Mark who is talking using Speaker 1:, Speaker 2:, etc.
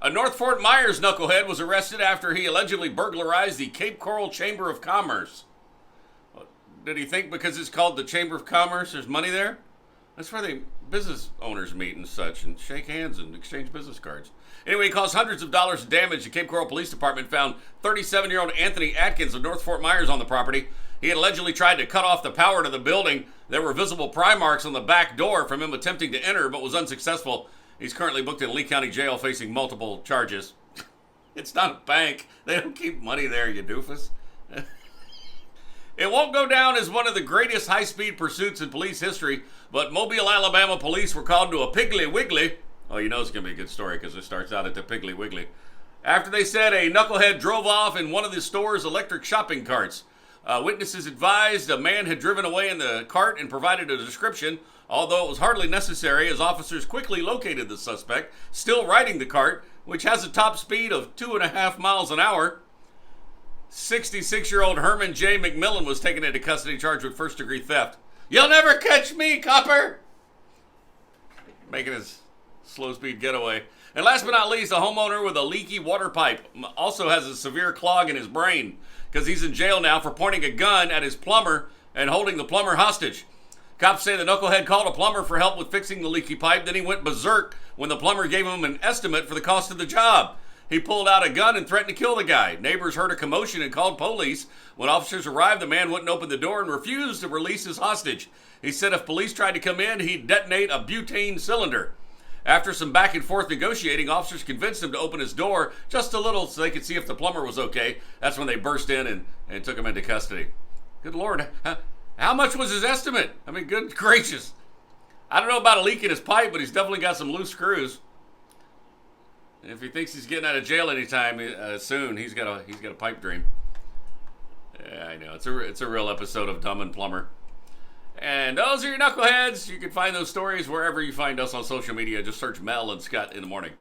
Speaker 1: A North Fort Myers knucklehead was arrested after he allegedly burglarized the Cape Coral Chamber of Commerce. Did he think because it's called the Chamber of Commerce, there's money there? That's where the business owners meet and such and shake hands and exchange business cards. Anyway, it caused hundreds of dollars of damage. The Cape Coral Police Department found 37-year-old Anthony Atkins of North Fort Myers on the property. He had allegedly tried to cut off the power to the building. There were visible pry marks on the back door from him attempting to enter, but was unsuccessful. He's currently booked in Lee County Jail facing multiple charges. It's not a bank. They don't keep money there, you doofus. It won't go down as one of the greatest high-speed pursuits in police history, but Mobile, Alabama police were called to a Piggly Wiggly. Oh, you know it's going to be a good story because it starts out at the Piggly Wiggly. After they said a knucklehead drove off in one of the store's electric shopping carts. Witnesses advised a man had driven away in the cart and provided a description, although it was hardly necessary as officers quickly located the suspect, still riding the cart, which has a top speed of 2.5 miles an hour. 66-year-old Herman J. McMillan was taken into custody charged with first-degree theft. You'll never catch me, copper! Making his slow-speed getaway. And last but not least, a homeowner with a leaky water pipe also has a severe clog in his brain because he's in jail now for pointing a gun at his plumber and holding the plumber hostage. Cops say the knucklehead called a plumber for help with fixing the leaky pipe. Then he went berserk when the plumber gave him an estimate for the cost of the job. He pulled out a gun and threatened to kill the guy. Neighbors heard a commotion and called police. When officers arrived, the man wouldn't open the door and refused to release his hostage. He said if police tried to come in, he'd detonate a butane cylinder. After some back and forth negotiating, officers convinced him to open his door just a little so they could see if the plumber was okay. That's when they burst in and took him into custody. Good Lord. How much was his estimate? I mean, good gracious. I don't know about a leak in his pipe, but he's definitely got some loose screws. And if he thinks he's getting out of jail anytime soon, he's got a pipe dream. Yeah, I know. It's a real episode of Dumb and Plumber. And those are your knuckleheads. You can find those stories wherever you find us on social media. Just search Mel and Scott in the morning.